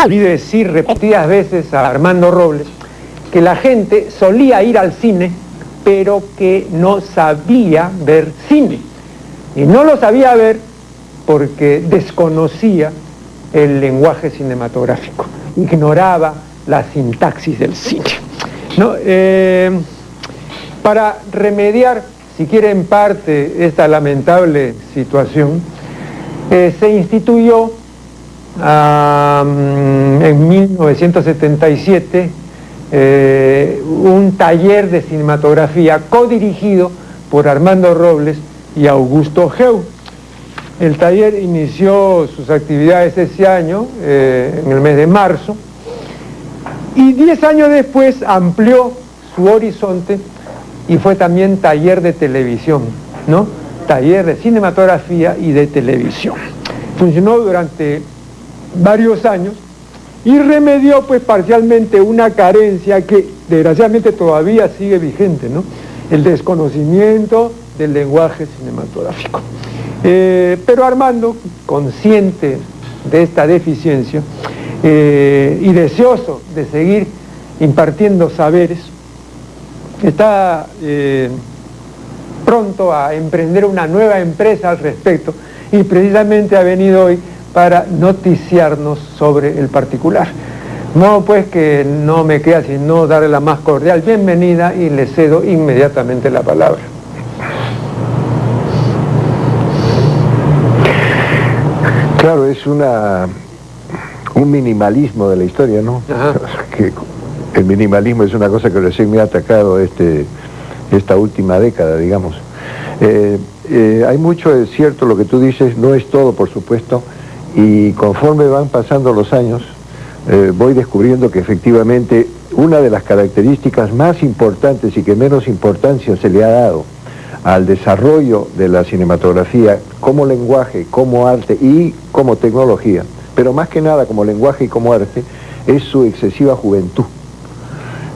Vi decir repetidas veces a Armando Robles que la gente solía ir al cine, pero que no sabía ver cine. Y no lo sabía ver porque desconocía el lenguaje cinematográfico, ignoraba la sintaxis del cine, ¿no? Para remediar, si quiere en parte, esta lamentable situación, se instituyó en 1977 un taller de cinematografía codirigido por Armando Robles y Augusto Geu. El taller inició sus actividades ese año, en el mes de marzo, y 10 años después amplió su horizonte y fue también taller de televisión, ¿no? Taller de cinematografía y de televisión. Funcionó durante varios años y remedió pues parcialmente una carencia que desgraciadamente todavía sigue vigente, ¿no? El desconocimiento del lenguaje cinematográfico. Pero Armando, consciente de esta deficiencia y deseoso de seguir impartiendo saberes, está pronto a emprender una nueva empresa al respecto y precisamente ha venido hoy para noticiarnos sobre el particular. No, pues que no me queda sino darle la más cordial bienvenida y le cedo inmediatamente la palabra. Claro, es un minimalismo de la historia, ¿no? Que el minimalismo es una cosa que recién me ha atacado esta última década, digamos. Hay mucho, es cierto lo que tú dices, no es todo, por supuesto, y conforme van pasando los años, voy descubriendo que efectivamente una de las características más importantes y que menos importancia se le ha dado al desarrollo de la cinematografía como lenguaje, como arte y como tecnología, pero más que nada como lenguaje y como arte, es su excesiva juventud.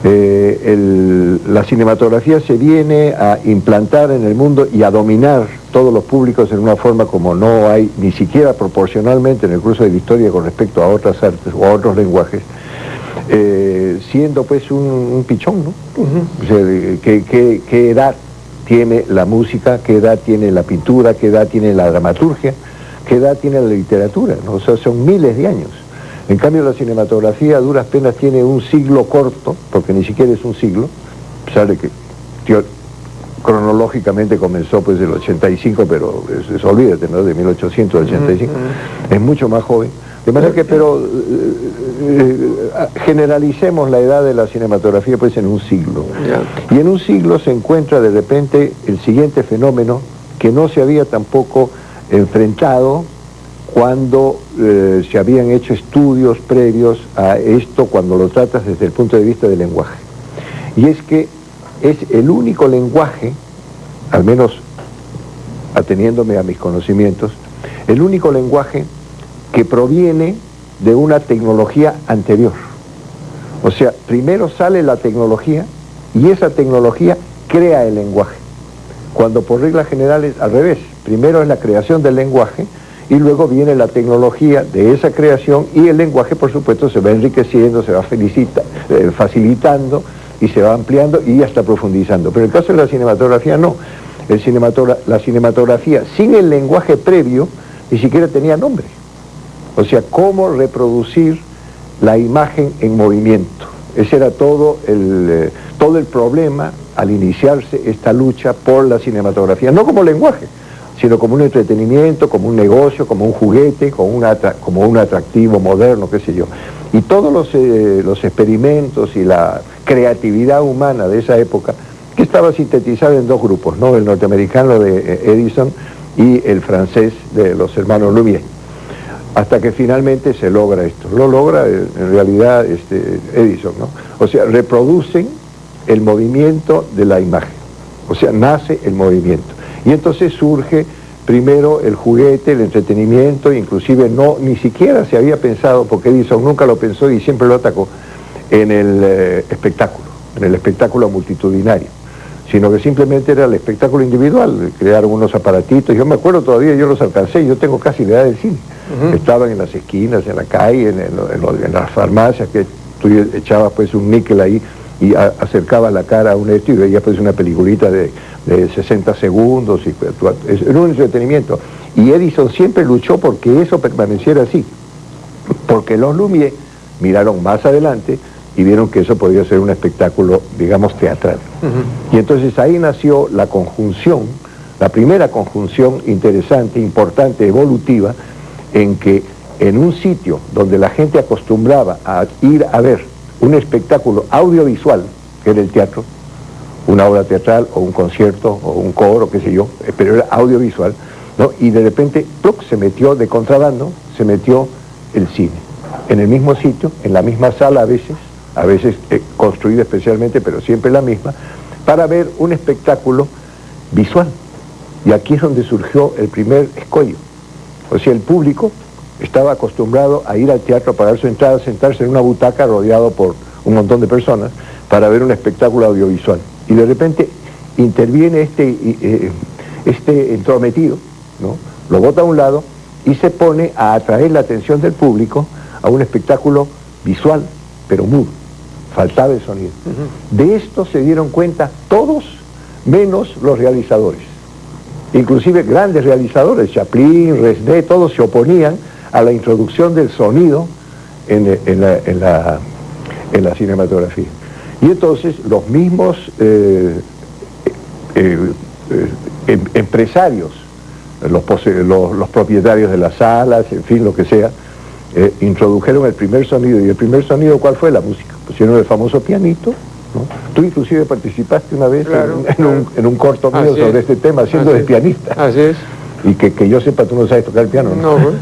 La cinematografía se viene a implantar en el mundo y a dominar todos los públicos en una forma como no hay ni siquiera proporcionalmente en el curso de la historia con respecto a otras artes o a otros lenguajes, siendo pues un pichón, ¿no? O sea, ¿qué edad tiene la música? ¿Qué edad tiene la pintura? ¿Qué edad tiene la dramaturgia? ¿Qué edad tiene la literatura? ¿No? O sea, son miles de años. En cambio, la cinematografía a duras penas tiene un siglo corto, porque ni siquiera es un siglo, a pesar de que cronológicamente comenzó pues el 85, pero olvídate, ¿no? De 1885, es mucho más joven. De manera que, pero generalicemos la edad de la cinematografía pues en un siglo. Y en un siglo se encuentra de repente el siguiente fenómeno que no se había tampoco enfrentado cuando se habían hecho estudios previos a esto, cuando lo tratas desde el punto de vista del lenguaje. Y es que es el único lenguaje, al menos ateniéndome a mis conocimientos, el único lenguaje que proviene de una tecnología anterior. O sea, primero sale la tecnología y esa tecnología crea el lenguaje. Cuando por regla general es al revés, primero es la creación del lenguaje y luego viene la tecnología de esa creación y el lenguaje, por supuesto, se va enriqueciendo, se va facilitando y se va ampliando y hasta profundizando. Pero en el caso de la cinematografía no. La cinematografía sin el lenguaje previo ni siquiera tenía nombre. O sea, cómo reproducir la imagen en movimiento. Ese era todo el problema al iniciarse esta lucha por la cinematografía, no como lenguaje, sino como un entretenimiento, como un negocio, como un juguete, como un atractivo moderno, qué sé yo. Y todos los experimentos y la creatividad humana de esa época, que estaba sintetizada en dos grupos, ¿no? El norteamericano de Edison y el francés de los hermanos Lumière. Hasta que finalmente se logra esto. Lo logra en realidad Edison, ¿no? O sea, reproducen el movimiento de la imagen. O sea, nace el movimiento. Y entonces surge primero el juguete, el entretenimiento, inclusive ni siquiera se había pensado, porque Edison nunca lo pensó y siempre lo atacó, en el espectáculo multitudinario, sino que simplemente era el espectáculo individual, crearon unos aparatitos, yo me acuerdo todavía, yo los alcancé, yo tengo casi la edad del cine. estaban en las esquinas, en la calle, en las farmacias, que tú echabas pues un níquel ahí y acercabas la cara a un esto y veías pues una peliculita de 60 segundos, era un entretenimiento. Y Edison siempre luchó porque eso permaneciera así, porque los Lumière miraron más adelante y vieron que eso podía ser un espectáculo, digamos, teatral. Y entonces ahí nació la conjunción, la primera conjunción interesante, importante, evolutiva, en que en un sitio donde la gente acostumbraba a ir a ver un espectáculo audiovisual, que era el teatro, una obra teatral o un concierto o un coro, qué sé yo, pero era audiovisual, ¿no? Y de repente, ¡pluc!, se metió de contrabando, se metió el cine, en el mismo sitio, en la misma sala a veces construida especialmente, pero siempre la misma, para ver un espectáculo visual. Y aquí es donde surgió el primer escollo. O sea, el público estaba acostumbrado a ir al teatro, a pagar su entrada, sentarse en una butaca rodeado por un montón de personas para ver un espectáculo audiovisual. Y de repente interviene este entrometido, ¿no? Lo bota a un lado y se pone a atraer la atención del público a un espectáculo visual, pero mudo. Faltaba el sonido. De esto se dieron cuenta todos, menos los realizadores. Inclusive grandes realizadores, Chaplin, Resnais, todos se oponían a la introducción del sonido en la cinematografía. Y entonces los mismos empresarios, los propietarios de las salas, en fin, lo que sea, introdujeron el primer sonido. ¿Y el primer sonido cuál fue? La música. Pusieron el famoso pianito, ¿no? Tú inclusive participaste una vez en un corto mío sobre este tema, siendo de pianista. Así es. Y que yo sepa, tú no sabes tocar el piano, ¿no? No, bueno.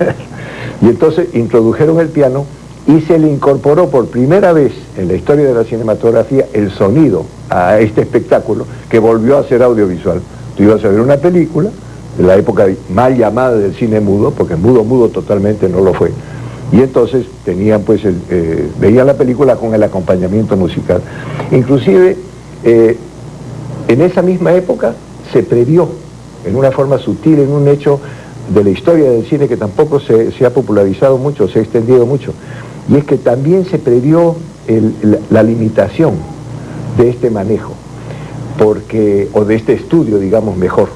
Y entonces introdujeron el piano y se le incorporó por primera vez en la historia de la cinematografía el sonido a este espectáculo, que volvió a ser audiovisual. Tú ibas a ver una película de la época mal llamada del cine mudo, porque mudo totalmente no lo fue. Y entonces tenían pues veían la película con el acompañamiento musical. Inclusive en esa misma época se previó en una forma sutil, en un hecho de la historia del cine que tampoco se ha popularizado mucho, se ha extendido mucho, y es que también se previó la limitación de este manejo, o de este estudio, digamos, mejor.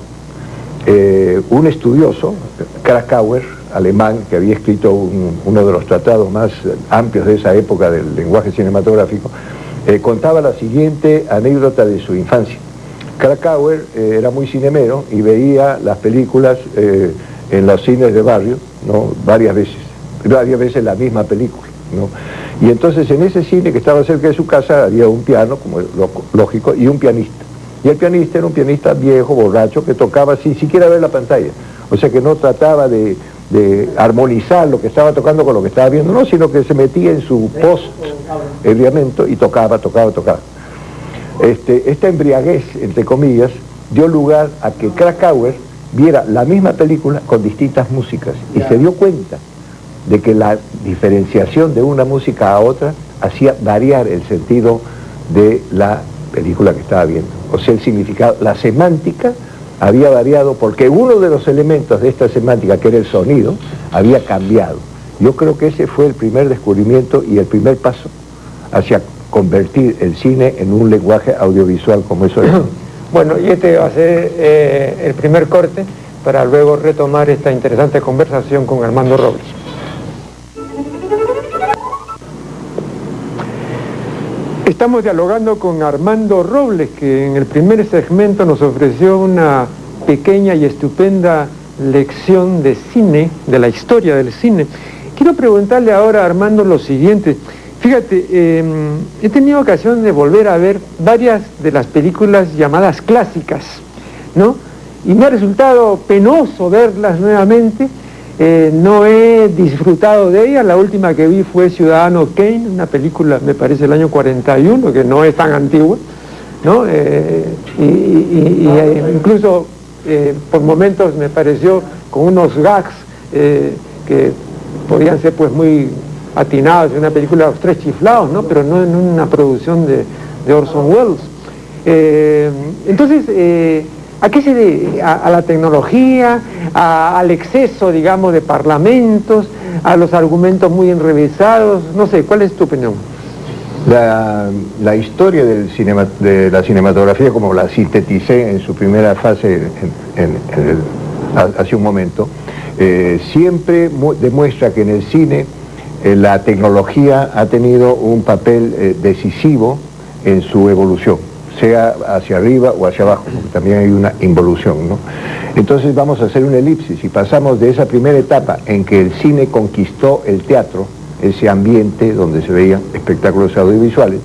Un estudioso, Krakauer, alemán, que había escrito uno de los tratados más amplios de esa época del lenguaje cinematográfico, contaba la siguiente anécdota de su infancia. Krakauer era muy cinemero y veía las películas en los cines de barrio, ¿no? varias veces la misma película, ¿no? Y entonces en ese cine que estaba cerca de su casa había un piano, como es lógico, y un pianista. Y el pianista era un pianista viejo, borracho, que tocaba sin siquiera ver la pantalla. O sea que no trataba de armonizar lo que estaba tocando con lo que estaba viendo, no, sino que se metía en su post-ebriamiento y tocaba. Esta embriaguez, entre comillas, dio lugar a que Krakauer viera la misma película con distintas músicas y se dio cuenta de que la diferenciación de una música a otra hacía variar el sentido de la película que estaba viendo. O sea, el significado, la semántica había variado porque uno de los elementos de esta semántica, que era el sonido, había cambiado. Yo creo que ese fue el primer descubrimiento y el primer paso hacia convertir el cine en un lenguaje audiovisual como eso es. Bueno, y este va a ser el primer corte para luego retomar esta interesante conversación con Armando Robles. Estamos dialogando con Armando Robles, que en el primer segmento nos ofreció una pequeña y estupenda lección de cine, de la historia del cine. Quiero preguntarle ahora a Armando lo siguiente. Fíjate, he tenido ocasión de volver a ver varias de las películas llamadas clásicas, ¿no? Y me ha resultado penoso verlas nuevamente. No he disfrutado de ellas. La última que vi fue Ciudadano Kane, una película, me parece, del año 41, que no es tan antigua, ¿no? Incluso por momentos me pareció con unos gags que podían ser pues muy atinados en una película de Los Tres Chiflados, ¿no? Pero no en una producción de Orson Welles. Entonces, ¿A qué se debe? ¿A la tecnología? ¿Al exceso, digamos, de parlamentos? ¿A los argumentos muy enrevesados? No sé, ¿cuál es tu opinión? La historia de la cinematografía, como la sinteticé en su primera fase hace un momento, siempre demuestra que en el cine la tecnología ha tenido un papel decisivo en su evolución, sea hacia arriba o hacia abajo, porque también hay una involución, ¿no? Entonces vamos a hacer una elipsis y pasamos de esa primera etapa en que el cine conquistó el teatro, ese ambiente donde se veían espectáculos audiovisuales,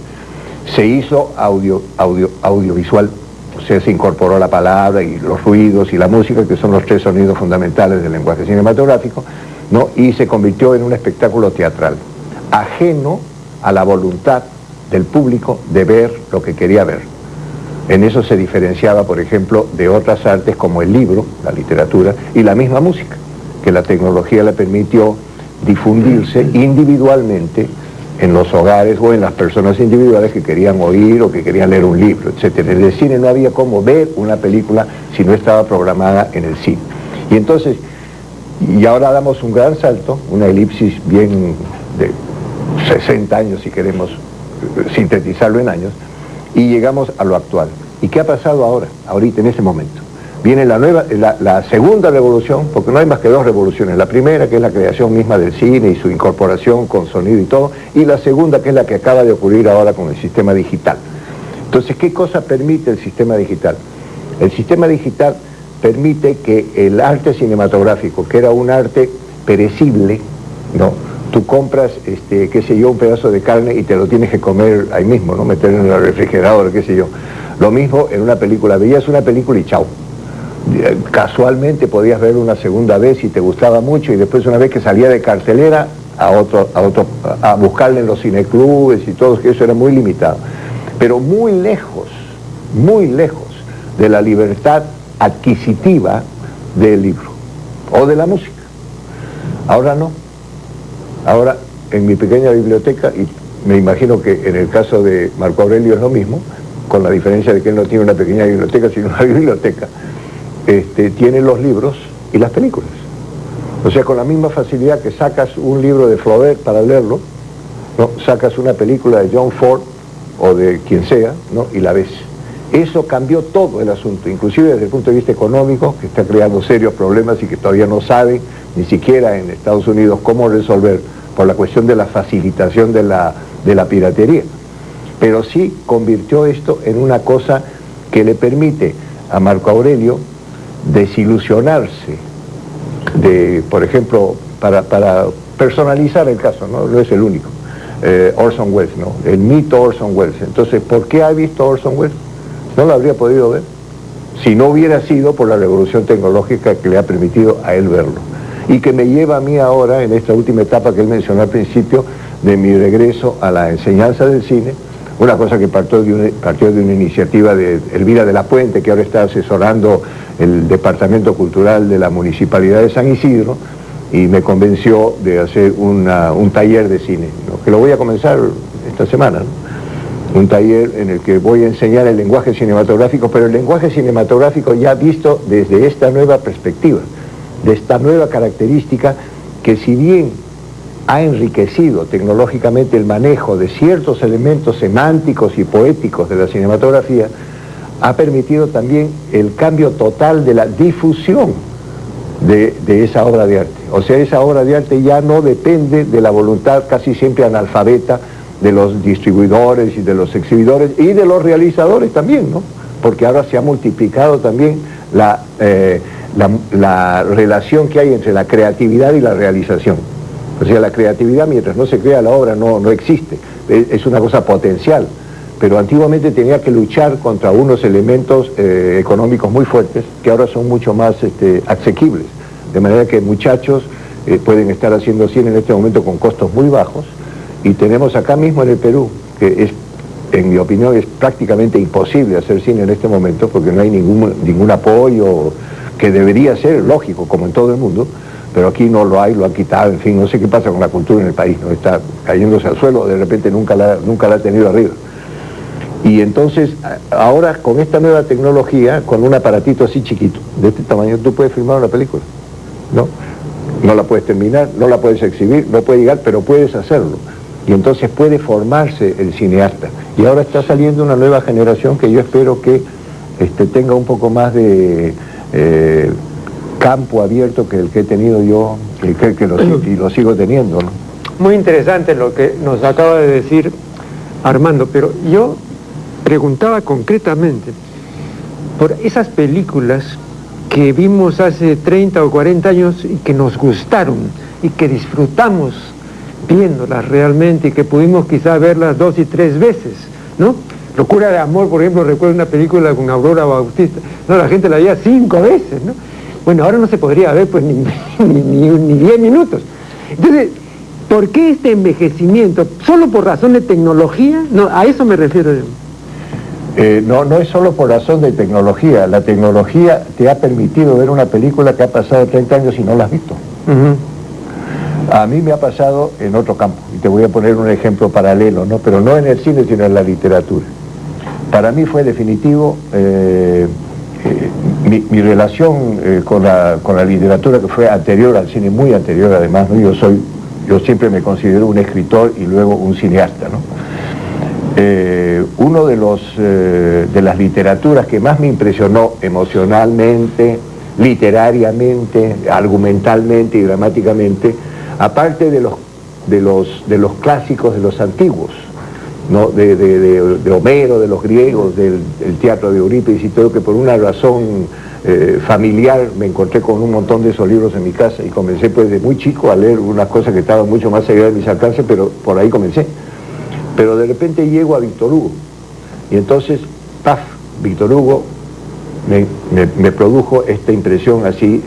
se hizo audiovisual, o sea, se incorporó la palabra y los ruidos y la música, que son los tres sonidos fundamentales del lenguaje cinematográfico, ¿no? Y se convirtió en un espectáculo teatral, ajeno a la voluntad del público de ver lo que quería ver. En eso se diferenciaba, por ejemplo, de otras artes como el libro, la literatura y la misma música, que la tecnología le permitió difundirse individualmente en los hogares o en las personas individuales que querían oír o que querían leer un libro, etc. En el cine no había cómo ver una película si no estaba programada en el cine. Y entonces, y ahora damos un gran salto, una elipsis bien de 60 años si queremos sintetizarlo en años, y llegamos a lo actual. ¿Y qué ha pasado ahora, ahorita, en este momento? Viene la segunda revolución, porque no hay más que dos revoluciones. La primera, que es la creación misma del cine y su incorporación con sonido y todo, y la segunda, que es la que acaba de ocurrir ahora con el sistema digital. Entonces, ¿qué cosa permite el sistema digital? El sistema digital permite que el arte cinematográfico, que era un arte perecible, ¿no? Tú compras, qué sé yo, un pedazo de carne y te lo tienes que comer ahí mismo, ¿no? Meterlo en el refrigerador, qué sé yo. Lo mismo en una película, veías una película y chao. Casualmente podías verlo una segunda vez y te gustaba mucho, y después una vez que salía de cartelera a buscarle en los cineclubes y todo, que eso era muy limitado. Pero muy lejos de la libertad adquisitiva del libro o de la música. Ahora no. Ahora, en mi pequeña biblioteca, y me imagino que en el caso de Marco Aurelio es lo mismo, con la diferencia de que él no tiene una pequeña biblioteca, sino una biblioteca, tiene los libros y las películas. O sea, con la misma facilidad que sacas un libro de Flaubert para leerlo, ¿no? Sacas una película de John Ford o de quien sea, ¿no? Y la ves. Eso cambió todo el asunto, inclusive desde el punto de vista económico, que está creando serios problemas y que todavía no saben ni siquiera en Estados Unidos cómo resolver por la cuestión de la facilitación de la piratería. Pero sí convirtió esto en una cosa que le permite a Marco Aurelio desilusionarse de, por ejemplo, para personalizar el caso, no es el único, Orson Welles, ¿no? El mito Orson Welles. Entonces, ¿por qué ha visto Orson Welles? No lo habría podido ver si no hubiera sido por la revolución tecnológica que le ha permitido a él verlo. Y que me lleva a mí ahora, en esta última etapa que él mencionó al principio, de mi regreso a la enseñanza del cine, una cosa que partió de una iniciativa de Elvira de la Puente, que ahora está asesorando el Departamento Cultural de la Municipalidad de San Isidro, y me convenció de hacer un taller de cine, ¿no? Que lo voy a comenzar esta semana, ¿no? Un taller en el que voy a enseñar el lenguaje cinematográfico, pero el lenguaje cinematográfico ya visto desde esta nueva perspectiva, de esta nueva característica que, si bien ha enriquecido tecnológicamente el manejo de ciertos elementos semánticos y poéticos de la cinematografía, ha permitido también el cambio total de la difusión de esa obra de arte. O sea, esa obra de arte ya no depende de la voluntad casi siempre analfabeta de los distribuidores y de los exhibidores y de los realizadores también, ¿no? Porque ahora se ha multiplicado también la relación que hay entre la creatividad y la realización. O sea, la creatividad, mientras no se crea la obra, no existe, es una cosa potencial, pero antiguamente tenía que luchar contra unos elementos económicos muy fuertes que ahora son mucho más asequibles, de manera que muchachos pueden estar haciendo cine en este momento con costos muy bajos. Y tenemos acá mismo en el Perú, que es, en mi opinión, es prácticamente imposible hacer cine en este momento, porque no hay ningún apoyo, que debería ser lógico, como en todo el mundo, pero aquí no lo hay, lo han quitado, en fin, no sé qué pasa con la cultura en el país, ¿no? Está cayéndose al suelo, de repente nunca la ha tenido arriba. Y entonces, ahora con esta nueva tecnología, con un aparatito así chiquito, de este tamaño, tú puedes filmar una película, ¿no? No la puedes terminar, no la puedes exhibir, no puede llegar, pero puedes hacerlo. Y entonces puede formarse el cineasta. Y ahora está saliendo una nueva generación que yo espero que tenga un poco más de campo abierto que el que he tenido yo, y lo sigo teniendo, ¿no? Muy interesante lo que nos acaba de decir Armando, pero yo preguntaba concretamente por esas películas que vimos hace 30 o 40 años y que nos gustaron y que disfrutamos viéndolas realmente y que pudimos quizá verlas 2 y 3 veces, ¿no? Locura de amor, por ejemplo, recuerdo una película con Aurora Bautista, no, la gente la veía 5 veces, ¿no? Bueno, ahora no se podría ver pues ni 10 minutos. Entonces, ¿por qué este envejecimiento? ¿Solo por razón de tecnología? No, a eso me refiero yo. No es solo por razón de tecnología. La tecnología te ha permitido ver una película que ha pasado 30 años y no la has visto. A mí me ha pasado en otro campo, y te voy a poner un ejemplo paralelo, ¿no? Pero no en el cine, sino en la literatura. Para mí fue definitivo mi relación con la literatura, que fue anterior al cine, muy anterior además, ¿no? Yo siempre me considero un escritor y luego un cineasta, ¿no? Uno de las literaturas que más me impresionó emocionalmente, literariamente, argumentalmente y dramáticamente, aparte de los clásicos, de los antiguos, ¿no? de Homero, de los griegos, del teatro de Eurípides y todo, que por una razón familiar me encontré con un montón de esos libros en mi casa y comencé pues de muy chico a leer unas cosas que estaban mucho más allá de mis alcances, pero por ahí comencé. Pero de repente llego a Víctor Hugo y entonces, ¡paf!, Víctor Hugo me produjo esta impresión así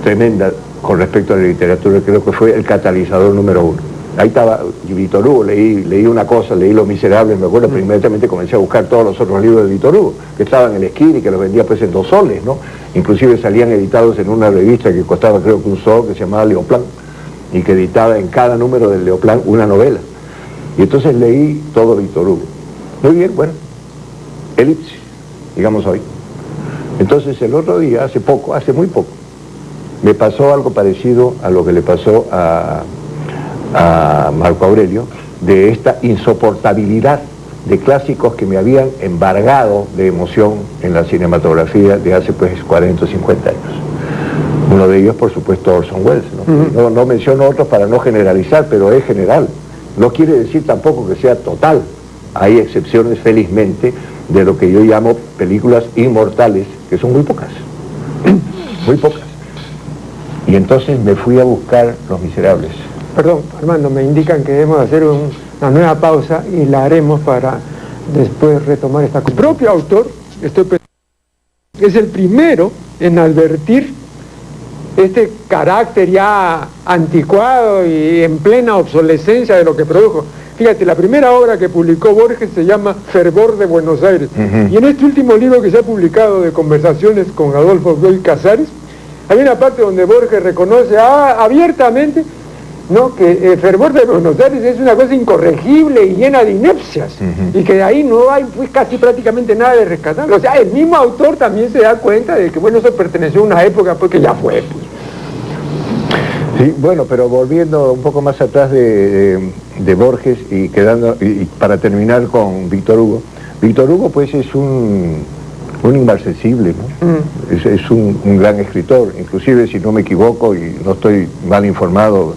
tremenda con respecto a la literatura. Creo que fue el catalizador número 1. Ahí estaba Víctor Hugo, leí una cosa, leí Los Miserables, me acuerdo, pero inmediatamente comencé a buscar todos los otros libros de Víctor Hugo, que estaban en el esquina y que los vendía pues en 2 soles, ¿no? Inclusive salían editados en una revista que costaba creo que 1 sol, que se llamaba Leoplan, y que editaba en cada número del Leoplan una novela. Y entonces leí todo Víctor Hugo. Muy bien, bueno, elipsis, digamos hoy. Entonces el otro día, hace muy poco, me pasó algo parecido a lo que le pasó a Marco Aurelio, de esta insoportabilidad de clásicos que me habían embargado de emoción en la cinematografía de hace pues 40 o 50 años. Uno de ellos, por supuesto, Orson Welles, ¿no? No menciono otros para no generalizar, pero es general. No quiere decir tampoco que sea total. Hay excepciones, felizmente, de lo que yo llamo películas inmortales, que son muy pocas. Muy pocas. Y entonces me fui a buscar Los Miserables. Perdón, Armando, me indican que debemos hacer una nueva pausa y la haremos para después retomar esta cosa. El propio autor, es el primero en advertir este carácter ya anticuado y en plena obsolescencia de lo que produjo. Fíjate, la primera obra que publicó Borges se llama Fervor de Buenos Aires. Y en este último libro que se ha publicado de conversaciones con Adolfo Bioy Casares, hay una parte donde Borges reconoce abiertamente, ¿no?, que Fervor de Buenos Aires es una cosa incorregible y llena de inepcias, y que de ahí no hay pues casi prácticamente nada de rescatable. O sea, el mismo autor también se da cuenta de que, bueno, eso perteneció a una época pues que ya fue, pues. Sí, bueno, pero volviendo un poco más atrás de Borges y para terminar con Víctor Hugo pues es un inmarcesible, ¿no? Es un gran escritor, inclusive si no me equivoco y no estoy mal informado,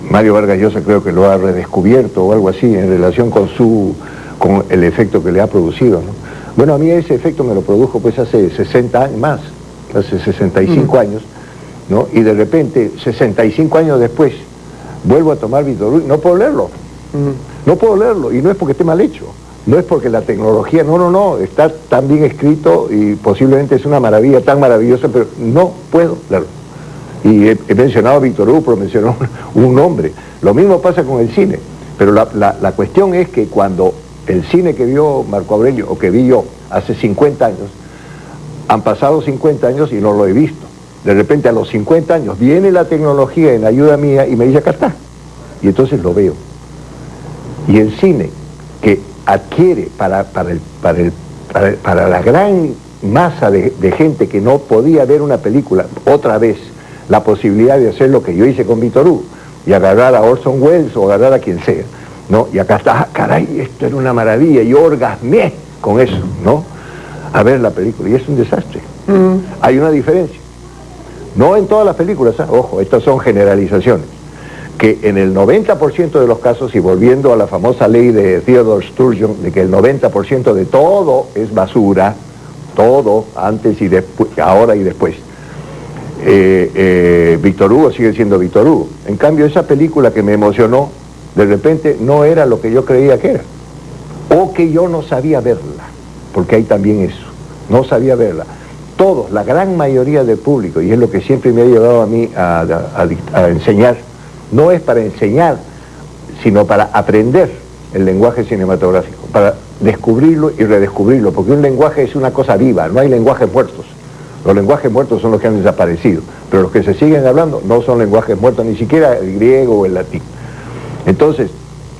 Mario Vargas Llosa creo que lo ha redescubierto o algo así en relación con el efecto que le ha producido, ¿no? Bueno, a mí ese efecto me lo produjo pues hace 60 años más, hace 65 años, ¿no? Y de repente, 65 años después, vuelvo a tomar Víctor Hugo, no puedo leerlo, no puedo leerlo, y no es porque esté mal hecho, no es porque la tecnología, no, está tan bien escrito y posiblemente es una maravilla, tan maravillosa, pero no puedo leerlo. Y he mencionado a Víctor Hugo, pero mencionó un nombre. Lo mismo pasa con el cine, pero la cuestión es que cuando el cine que vio Marco Aurelio, o que vi yo hace 50 años, han pasado 50 años y no lo he visto. De repente a los 50 años viene la tecnología en ayuda mía y me dice, acá está. Y entonces lo veo. Y el cine, que adquiere para la gran masa de gente que no podía ver una película, otra vez, la posibilidad de hacer lo que yo hice con Víctor Hugo, y agarrar a Orson Welles o agarrar a quien sea, ¿no? Y acá está, caray, esto era una maravilla, yo orgasmé con eso, ¿no? A ver la película, y es un desastre. Hay una diferencia. No en todas las películas, ojo, estas son generalizaciones, que en el 90% de los casos, y volviendo a la famosa ley de Theodore Sturgeon, de que el 90% de todo es basura, todo, antes y después, ahora y después, Víctor Hugo sigue siendo Víctor Hugo. En cambio, esa película que me emocionó, de repente no era lo que yo creía que era, o que yo no sabía verla, porque hay también eso, no sabía verla. Todos, la gran mayoría del público, y es lo que siempre me ha llevado a mí a enseñar, no es para enseñar, sino para aprender el lenguaje cinematográfico, para descubrirlo y redescubrirlo, porque un lenguaje es una cosa viva, no hay lenguajes muertos. Los lenguajes muertos son los que han desaparecido, pero los que se siguen hablando no son lenguajes muertos, ni siquiera el griego o el latín. Entonces,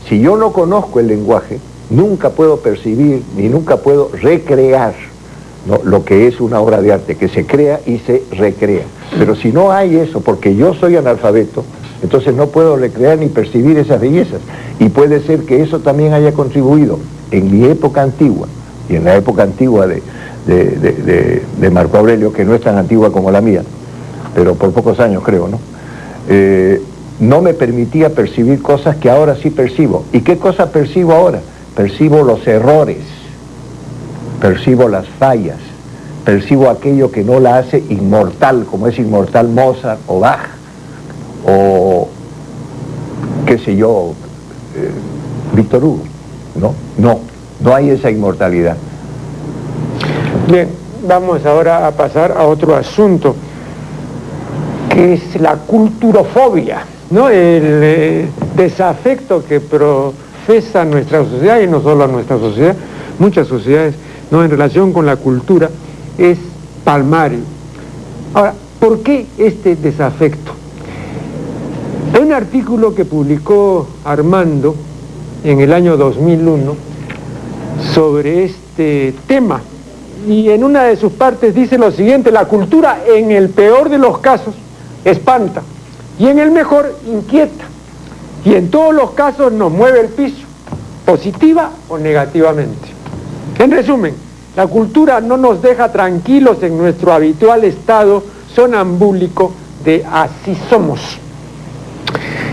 si yo no conozco el lenguaje, nunca puedo percibir ni nunca puedo recrear, ¿no?, lo que es una obra de arte, que se crea y se recrea. Pero si no hay eso, porque yo soy analfabeto, entonces no puedo recrear ni percibir esas bellezas. Y puede ser que eso también haya contribuido en mi época antigua, y en la época antigua de Marco Aurelio, que no es tan antigua como la mía, pero por pocos años creo, ¿no? No me permitía percibir cosas que ahora sí percibo. ¿Y qué cosas percibo ahora? Percibo los errores, percibo las fallas, percibo aquello que no la hace inmortal, como es inmortal Mozart o Bach, o qué sé yo, Víctor Hugo, ¿no? No hay esa inmortalidad. Bien, vamos ahora a pasar a otro asunto, que es la culturofobia, ¿no? El desafecto que profesa nuestra sociedad, y no solo nuestra sociedad, muchas sociedades, ¿no?, en relación con la cultura, es palmario. Ahora, ¿por qué este desafecto? Hay un artículo que publicó Armando en el año 2001 sobre este tema, y en una de sus partes dice lo siguiente: la cultura en el peor de los casos espanta, y en el mejor inquieta, y en todos los casos nos mueve el piso, positiva o negativamente. En resumen, la cultura no nos deja tranquilos en nuestro habitual estado sonambúlico de así somos.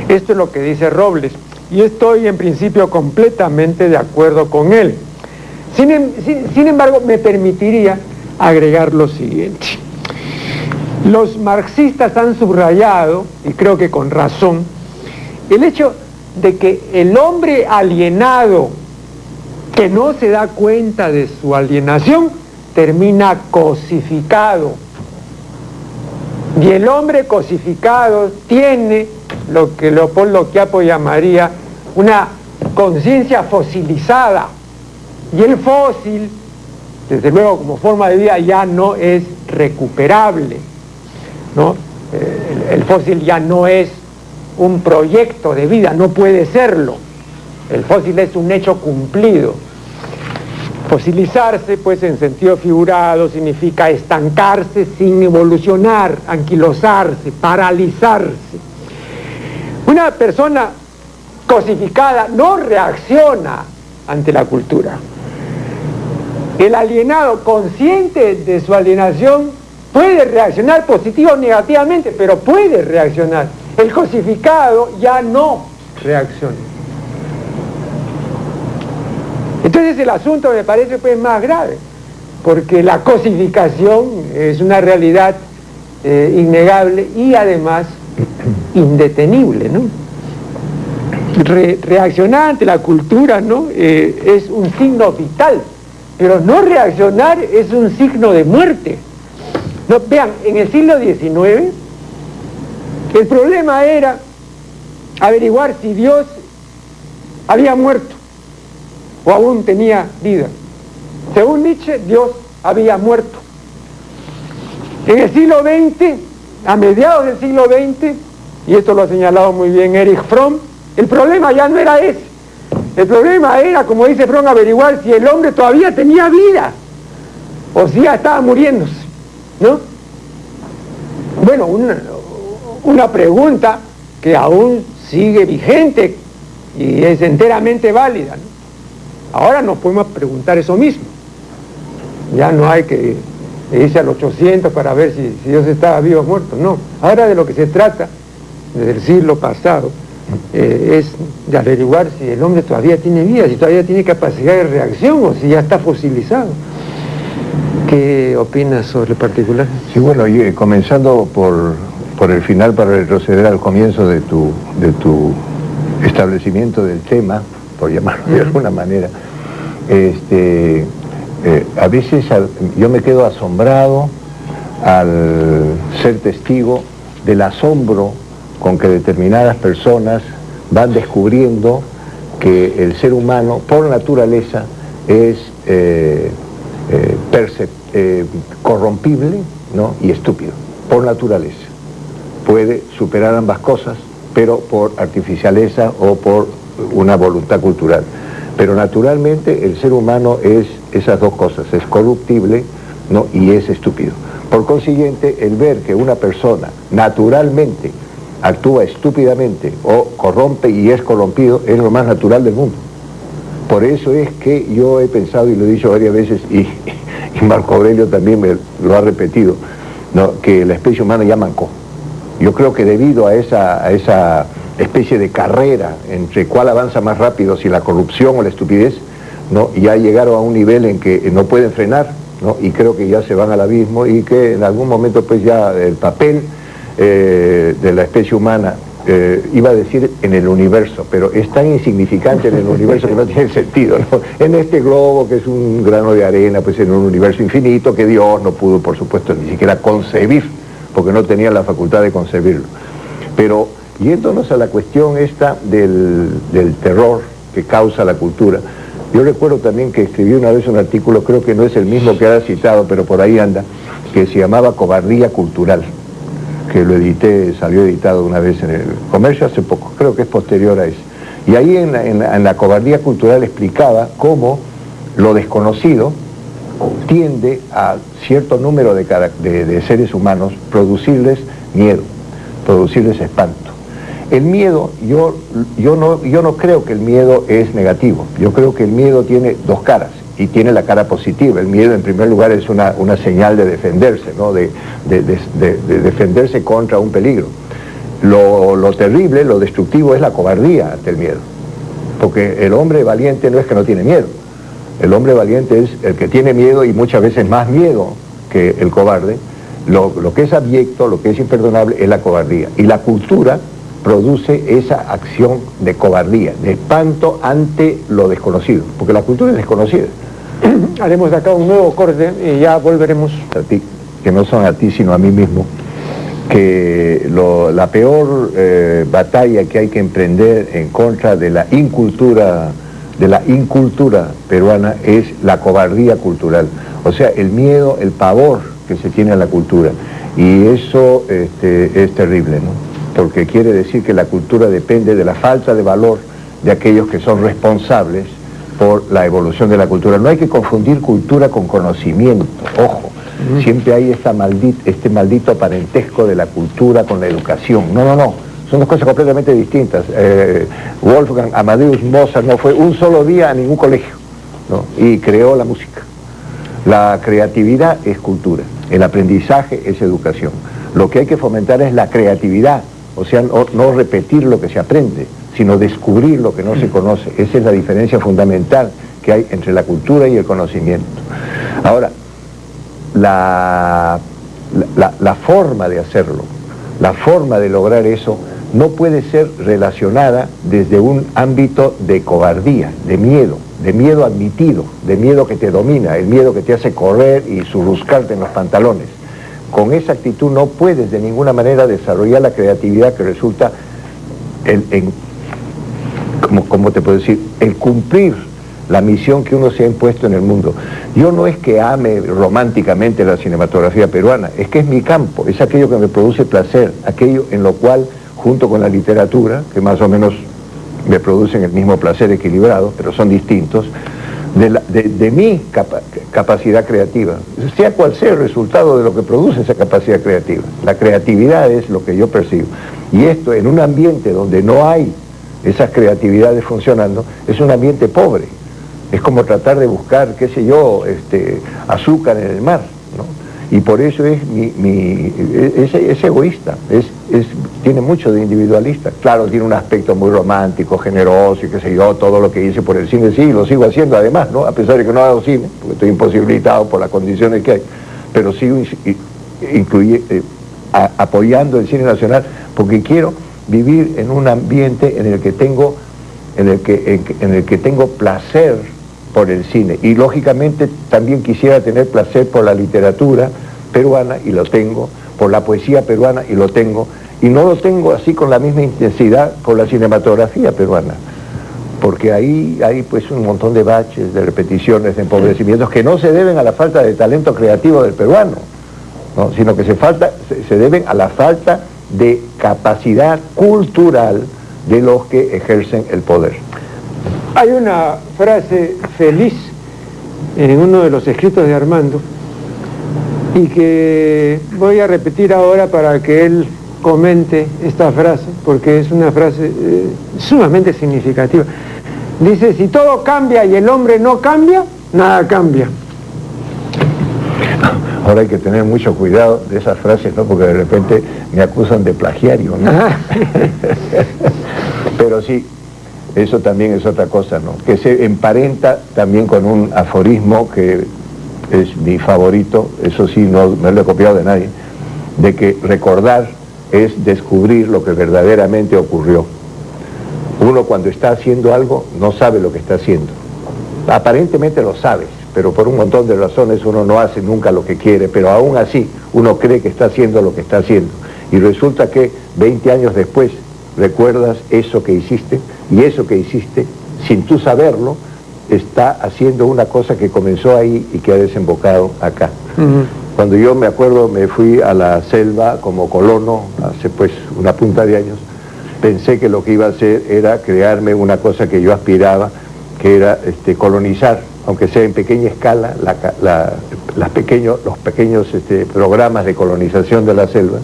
Esto es lo que dice Robles, y estoy en principio completamente de acuerdo con él. Sin embargo, me permitiría agregar lo siguiente. Los marxistas han subrayado, y creo que con razón, el hecho de que el hombre alienado, que no se da cuenta de su alienación, termina cosificado. Y el hombre cosificado tiene lo que Leopoldo Quiapo llamaría una conciencia fosilizada. Y el fósil, desde luego como forma de vida, ya no es recuperable, ¿no? El fósil ya no es un proyecto de vida, no puede serlo. El fósil es un hecho cumplido. Fosilizarse, pues, en sentido figurado, significa estancarse sin evolucionar, anquilosarse, paralizarse. Una persona cosificada no reacciona ante la cultura. El alienado, consciente de su alienación, puede reaccionar positiva o negativamente, pero puede reaccionar. El cosificado ya no reacciona. Entonces el asunto me parece, pues, más grave, porque la cosificación es una realidad innegable y además indetenible, ¿no? Reaccionar ante la cultura, ¿no?, es un signo vital, pero no reaccionar es un signo de muerte. No, vean, en el siglo XIX el problema era averiguar si Dios había muerto o aún tenía vida. Según Nietzsche, Dios había muerto. En el siglo XX, a mediados del siglo XX, y esto lo ha señalado muy bien Erich Fromm, el problema ya no era ese. El problema era, como dice Fromm, averiguar si el hombre todavía tenía vida o si ya estaba muriéndose, ¿no? Bueno, una pregunta que aún sigue vigente y es enteramente válida, ¿no? Ahora nos podemos preguntar eso mismo. Ya no hay que irse al 800 para ver si Dios estaba vivo o muerto, no. Ahora de lo que se trata, desde el siglo pasado, es de averiguar si el hombre todavía tiene vida, si todavía tiene capacidad de reacción o si ya está fosilizado. ¿Qué opinas sobre el particular? Sí, bueno, y comenzando por el final para retroceder al comienzo de tu establecimiento del tema, por llamarlo de alguna manera, a veces yo me quedo asombrado al ser testigo del asombro con que determinadas personas van descubriendo que el ser humano, por naturaleza, es corrompible, ¿no? Y estúpido, por naturaleza. Puede superar ambas cosas, pero por artificialeza o por una voluntad cultural. Pero naturalmente el ser humano es esas dos cosas, es corruptible, ¿no? Y es estúpido. Por consiguiente, el ver que una persona naturalmente actúa estúpidamente o corrompe y es corrompido es lo más natural del mundo. Por eso es que yo he pensado, y lo he dicho varias veces, y Marco Aurelio también me lo ha repetido, ¿no? Que la especie humana ya mancó. Yo creo que debido a esa especie de carrera entre cuál avanza más rápido, si la corrupción o la estupidez, ¿no? Ya llegaron a un nivel en que no pueden frenar, ¿no? Y creo que ya se van al abismo y que en algún momento pues ya el papel de la especie humana, iba a decir en el universo, pero es tan insignificante en el universo que no tiene sentido, ¿no? En este globo que es un grano de arena, pues en un universo infinito que Dios no pudo, por supuesto, ni siquiera concebir, porque no tenía la facultad de concebirlo. Pero yéndonos a la cuestión esta del terror que causa la cultura, yo recuerdo también que escribí una vez un artículo, creo que no es el mismo que ha citado, pero por ahí anda, que se llamaba Cobardía Cultural, que lo edité, salió editado una vez en el Comercio hace poco, creo que es posterior a eso. Y ahí en la Cobardía Cultural explicaba cómo lo desconocido tiende a cierto número de seres humanos producirles miedo, producirles espanto. El miedo, yo no creo que el miedo es negativo, yo creo que el miedo tiene dos caras, y tiene la cara positiva. El miedo en primer lugar es una señal de defenderse, ¿no? de defenderse contra un peligro. Lo terrible, lo destructivo es la cobardía ante el miedo, porque el hombre valiente no es que no tiene miedo, el hombre valiente es el que tiene miedo y muchas veces más miedo que el cobarde. Lo que es abyecto, lo que es imperdonable es la cobardía, y la cultura produce esa acción de cobardía, de espanto ante lo desconocido, porque la cultura es desconocida. Haremos acá un nuevo corte y ya volveremos. A ti, que no son a ti sino a mí mismo, que la peor batalla que hay que emprender en contra de la incultura peruana es la cobardía cultural, o sea, el miedo, el pavor que se tiene a la cultura, y eso es terrible, ¿no? Porque quiere decir que la cultura depende de la falta de valor de aquellos que son responsables por la evolución de la cultura. No hay que confundir cultura con conocimiento, ojo. Siempre hay este maldito parentesco de la cultura con la educación. No, son dos cosas completamente distintas. Wolfgang Amadeus Mozart no fue un solo día a ningún colegio, ¿no? Y creó la música. La creatividad es cultura, el aprendizaje es educación. Lo que hay que fomentar es la creatividad, o sea, no repetir lo que se aprende, sino descubrir lo que no se conoce. Esa es la diferencia fundamental que hay entre la cultura y el conocimiento. Ahora, la forma de hacerlo, la forma de lograr eso, no puede ser relacionada desde un ámbito de cobardía, de miedo admitido, de miedo que te domina, el miedo que te hace correr y surruscarte en los pantalones. Con esa actitud no puedes de ninguna manera desarrollar la creatividad que resulta ¿cómo te puedo decir? El cumplir la misión que uno se ha impuesto en el mundo. Yo no es que ame románticamente la cinematografía peruana, es que es mi campo, es aquello que me produce placer, aquello en lo cual, junto con la literatura, que más o menos me producen el mismo placer equilibrado, pero son distintos, de mi capacidad creativa, sea cual sea el resultado de lo que produce esa capacidad creativa. La creatividad es lo que yo percibo. Y esto, en un ambiente donde no hay esas creatividades funcionando, es un ambiente pobre. Es como tratar de buscar, qué sé yo, azúcar en el mar, ¿no? Y por eso es egoísta, tiene mucho de individualista. Claro, tiene un aspecto muy romántico, generoso y qué sé yo, todo lo que hice por el cine, sí, lo sigo haciendo además, ¿no? A pesar de que no hago cine, porque estoy imposibilitado por las condiciones que hay, pero sigo apoyando el cine nacional porque quiero vivir en un ambiente en el que tengo placer por el cine, y lógicamente también quisiera tener placer por la literatura peruana, y lo tengo, por la poesía peruana, y lo tengo, y no lo tengo así con la misma intensidad por la cinematografía peruana, porque ahí hay pues un montón de baches, de repeticiones, de empobrecimientos que no se deben a la falta de talento creativo del peruano, ¿no? Sino que se deben a la falta de capacidad cultural de los que ejercen el poder. Hay una frase feliz en uno de los escritos de Armando y que voy a repetir ahora para que él comente esta frase, porque es una frase sumamente significativa. Dice: si todo cambia y el hombre no cambia, nada cambia. Ahora hay que tener mucho cuidado de esas frases, ¿no? Porque de repente me acusan de plagiario, ¿no? Pero sí, eso también es otra cosa, ¿no? Que se emparenta también con un aforismo que es mi favorito, eso sí, no lo he copiado de nadie, de que recordar es descubrir lo que verdaderamente ocurrió. Uno cuando está haciendo algo no sabe lo que está haciendo. Aparentemente lo sabes, pero por un montón de razones uno no hace nunca lo que quiere, pero aún así uno cree que está haciendo lo que está haciendo. Y resulta que 20 años después recuerdas eso que hiciste, y eso que hiciste, sin tú saberlo, está haciendo una cosa que comenzó ahí y que ha desembocado acá. Cuando yo me acuerdo me fui a la selva como colono, hace pues una punta de años, pensé que lo que iba a hacer era crearme una cosa que yo aspiraba, que era colonizar, aunque sea en pequeña escala, los pequeños programas de colonización de la selva,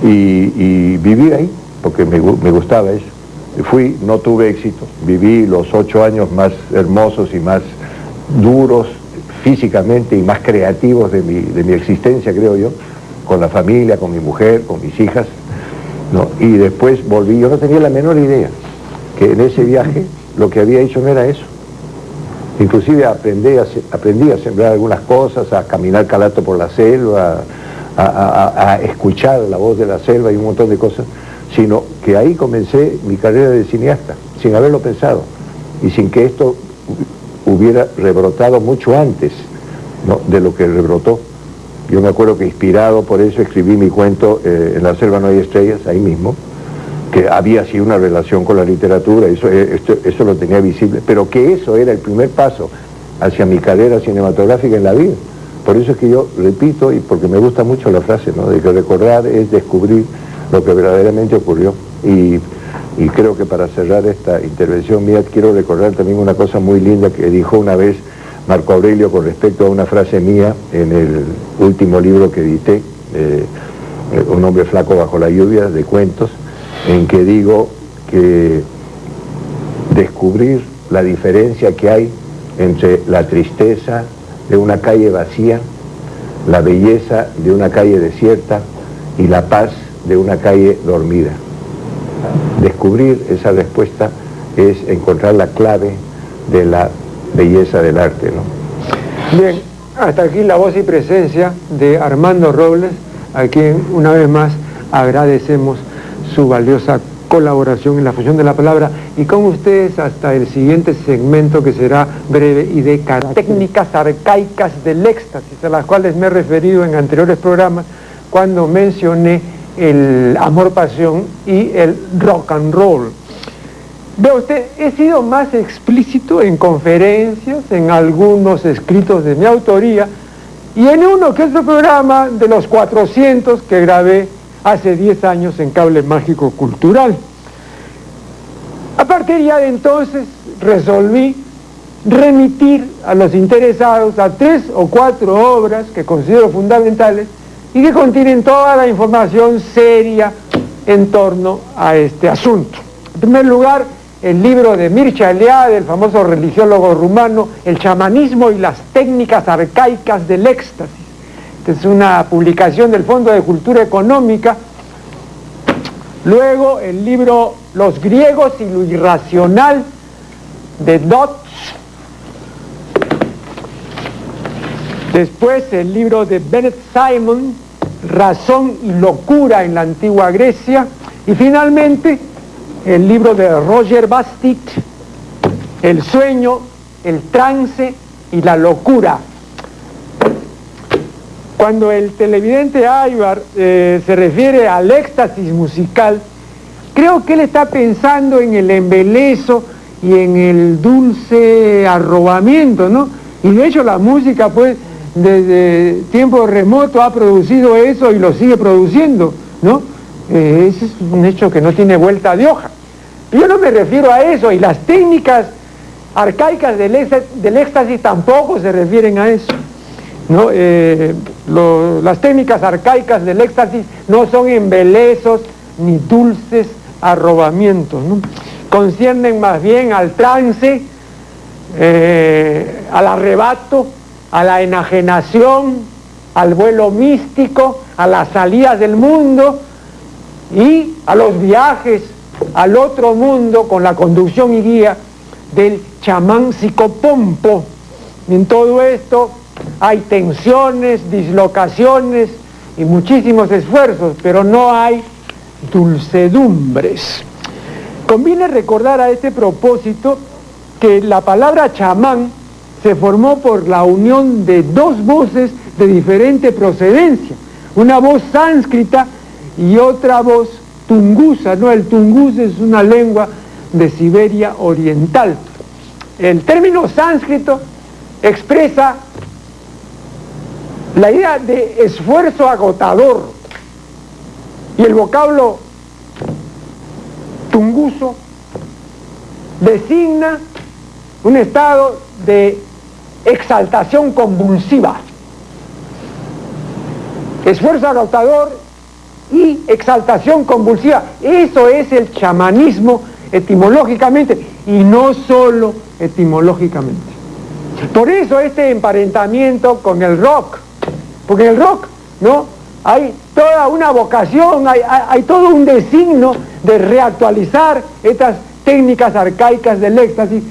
y vivir ahí, porque me gustaba eso. Fui, no tuve éxito, viví los 8 años más hermosos y más duros físicamente y más creativos de mi existencia, creo yo, con la familia, con mi mujer, con mis hijas, ¿no? Y después volví, yo no tenía la menor idea que en ese viaje lo que había hecho no era eso. Inclusive aprendí a sembrar algunas cosas, a caminar calato por la selva, a escuchar la voz de la selva y un montón de cosas, sino que ahí comencé mi carrera de cineasta, sin haberlo pensado, y sin que esto hubiera rebrotado mucho antes, ¿no?, de lo que rebrotó. Yo me acuerdo que inspirado por eso escribí mi cuento En la selva no hay estrellas, ahí mismo, que había así una relación con la literatura, eso lo tenía visible, pero que eso era el primer paso hacia mi carrera cinematográfica en la vida. Por eso es que yo repito, y porque me gusta mucho la frase, ¿no?, de que recordar es descubrir lo que verdaderamente ocurrió. Y creo que para cerrar esta intervención mía quiero recordar también una cosa muy linda que dijo una vez Marco Aurelio con respecto a una frase mía en el último libro que edité, Un hombre flaco bajo la lluvia, de cuentos, en que digo que descubrir la diferencia que hay entre la tristeza de una calle vacía, la belleza de una calle desierta y la paz de una calle dormida. Descubrir esa respuesta es encontrar la clave de la belleza del arte, ¿no? Bien, hasta aquí la voz y presencia de Armando Robles, a quien una vez más agradecemos su valiosa colaboración en la fusión de la palabra, y con ustedes hasta el siguiente segmento, que será breve y de técnicas arcaicas del éxtasis, a las cuales me he referido en anteriores programas cuando mencioné el amor-pasión y el rock and roll. Vea usted, he sido más explícito en conferencias, en algunos escritos de mi autoría y en uno que otro programa de los 400 que grabé hace 10 años en Cable Mágico Cultural. Aparte material, entonces resolví remitir a los interesados a 3 o 4 obras que considero fundamentales y que contienen toda la información seria en torno a este asunto. En primer lugar, el libro de Mircea Eliade, el famoso religiólogo rumano, El chamanismo y las técnicas arcaicas del éxtasis. Esta es una publicación del Fondo de Cultura Económica. Luego el libro Los griegos y lo irracional, de Dodds. Después el libro de Bennett Simon, Razón y locura en la antigua Grecia. Y finalmente el libro de Roger Bastide, El sueño, el trance y la locura. Cuando el televidente Aybar se refiere al éxtasis musical, creo que él está pensando en el embeleso y en el dulce arrobamiento, ¿no? Y de hecho la música, pues, desde tiempo remoto ha producido eso y lo sigue produciendo, ¿no? Ese es un hecho que no tiene vuelta de hoja. Yo no me refiero a eso, y las técnicas arcaicas del éxtasis tampoco se refieren a eso, ¿no? Las técnicas arcaicas del éxtasis no son embelesos ni dulces arrobamientos, ¿no? Conciernen más bien al trance, al arrebato, a la enajenación, al vuelo místico, a las salidas del mundo y a los viajes al otro mundo con la conducción y guía del chamán psicopompo. En todo esto hay tensiones, dislocaciones y muchísimos esfuerzos, pero no hay dulcedumbres. Conviene recordar a este propósito que la palabra chamán se formó por la unión de 2 voces de diferente procedencia, una voz sánscrita y otra voz tungusa, ¿no? El tunguz es una lengua de Siberia oriental. El término sánscrito expresa la idea de esfuerzo agotador y el vocablo tunguso designa un estado de exaltación convulsiva. Esfuerzo agotador y exaltación convulsiva. Eso es el chamanismo etimológicamente, y no solo etimológicamente. Por eso este emparentamiento con el rock, porque en el rock, ¿no?, hay toda una vocación, hay todo un designio de reactualizar estas técnicas arcaicas del éxtasis.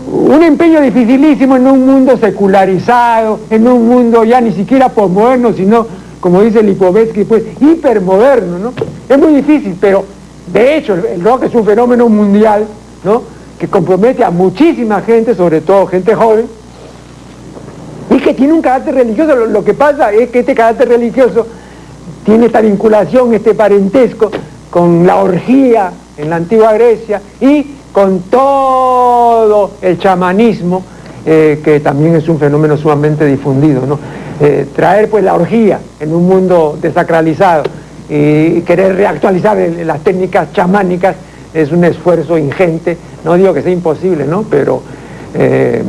Un empeño dificilísimo en un mundo secularizado, en un mundo ya ni siquiera posmoderno, sino, como dice Lipovetsky, pues hipermoderno, ¿no? Es muy difícil, pero de hecho el rock es un fenómeno mundial, ¿no?, que compromete a muchísima gente, sobre todo gente joven, y que tiene un carácter religioso. Lo que pasa es que este carácter religioso tiene esta vinculación, este parentesco con la orgía en la antigua Grecia y con todo el chamanismo, que también es un fenómeno sumamente difundido, ¿no? Traer pues la orgía en un mundo desacralizado y querer reactualizar las técnicas chamánicas es un esfuerzo ingente. No digo que sea imposible, ¿no?, pero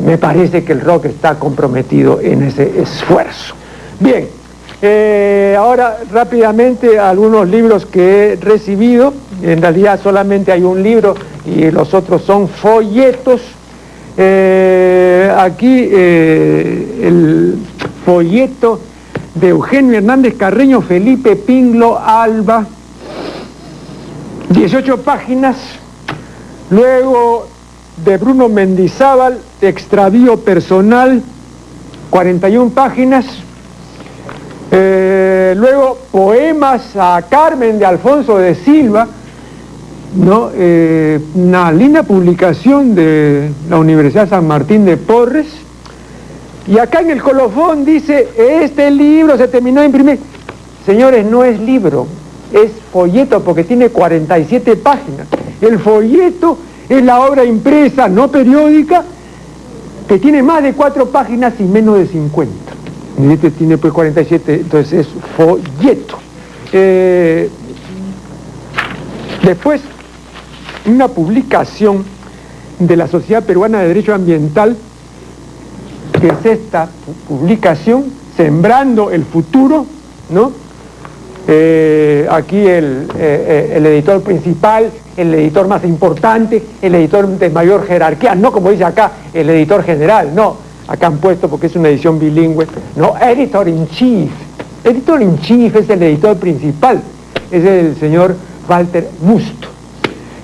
me parece que el rock está comprometido en ese esfuerzo. Bien, ahora rápidamente algunos libros que he recibido. En realidad solamente hay un libro y los otros son folletos. Aquí el folleto de Eugenio Hernández Carreño, Felipe Pinglo Alba, 18 páginas. Luego de Bruno Mendizábal, Extravío personal, 41 páginas. Luego Poemas a Carmen, de Alfonso de Silva, ¿no? Una linda publicación de la Universidad San Martín de Porres. Y acá en el colofón dice: este libro se terminó de imprimir. Señores, no es libro, es folleto, porque tiene 47 páginas. El folleto es la obra impresa, no periódica, que tiene más de 4 páginas y menos de 50. Y este tiene pues 47, entonces es folleto. Después, una publicación de la Sociedad Peruana de Derecho Ambiental, que es esta publicación, Sembrando el Futuro, ¿no? Aquí el editor principal, el editor más importante, el editor de mayor jerarquía, no como dice acá el editor general, no, acá han puesto, porque es una edición bilingüe, no, editor in chief. Editor in chief es el editor principal, es el señor Walter Musto.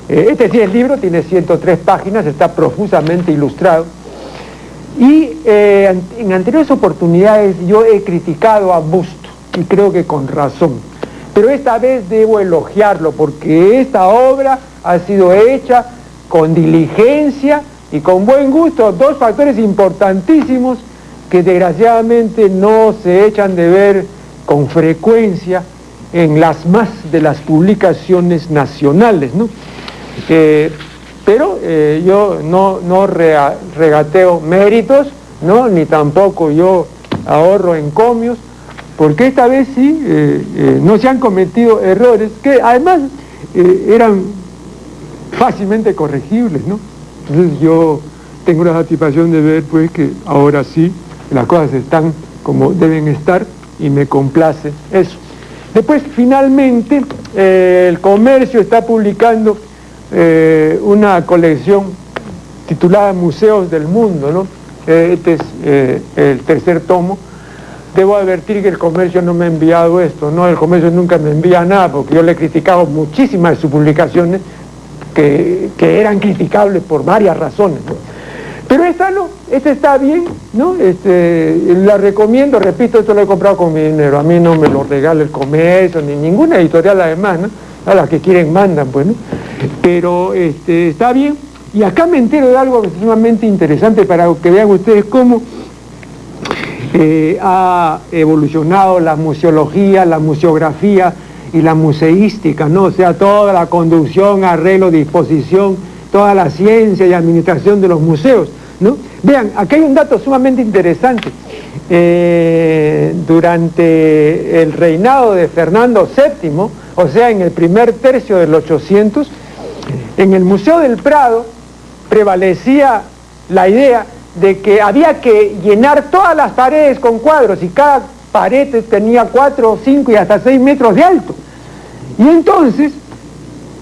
Este sí, el libro tiene 103 páginas, está profusamente ilustrado. Y en anteriores oportunidades yo he criticado a Musto, y creo que con razón. Pero esta vez debo elogiarlo, porque esta obra ha sido hecha con diligencia y con buen gusto. Dos factores importantísimos que desgraciadamente no se echan de ver con frecuencia en las más de las publicaciones nacionales, ¿no? Pero yo no regateo méritos, ¿no? Ni tampoco yo ahorro encomios, porque esta vez sí no se han cometido errores que además eran fácilmente corregibles, ¿no? Entonces yo tengo la satisfacción de ver pues que ahora sí las cosas están como deben estar y me complace eso. Después finalmente el Comercio está publicando una colección titulada Museos del Mundo, ¿no? Este es el tercer tomo. Debo advertir que el Comercio no me ha enviado esto, ¿no? El Comercio nunca me envía nada, porque yo le he criticado muchísimas de sus publicaciones que eran criticables por varias razones, ¿no? Pero esta no, esta está bien, ¿no? La recomiendo, repito, esto lo he comprado con mi dinero, a mí no me lo regala el Comercio, ni ninguna editorial además, ¿no? A las que quieren mandan, pues, ¿no? Pero está bien, y acá me entero de algo sumamente interesante para que vean ustedes cómo ha evolucionado la museología, la museografía y la museística, ¿no? O sea, toda la conducción, arreglo, disposición, toda la ciencia y administración de los museos, ¿no? Vean, aquí hay un dato sumamente interesante. Durante el reinado de Fernando VII, o sea, en el primer tercio del 800, en el Museo del Prado prevalecía la idea de que había que llenar todas las paredes con cuadros, y cada pared tenía 4, 5 y hasta 6 metros de alto. Y entonces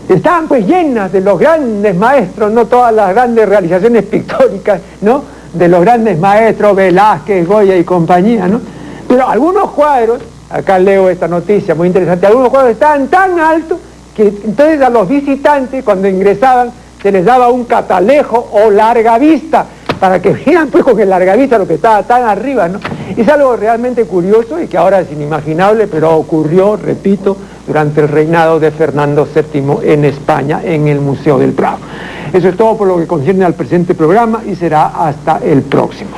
estaban pues llenas de los grandes maestros, no todas las grandes realizaciones pictóricas, ¿no? De los grandes maestros Velázquez, Goya y compañía, ¿no? Pero algunos cuadros, acá leo esta noticia muy interesante, algunos cuadros estaban tan altos que entonces a los visitantes cuando ingresaban se les daba un catalejo o larga vista, para que vieran pues con el larga vista lo que estaba tan arriba, ¿no? Es algo realmente curioso y que ahora es inimaginable, pero ocurrió, repito, durante el reinado de Fernando VII en España, en el Museo del Prado. Eso es todo por lo que concierne al presente programa y será hasta el próximo.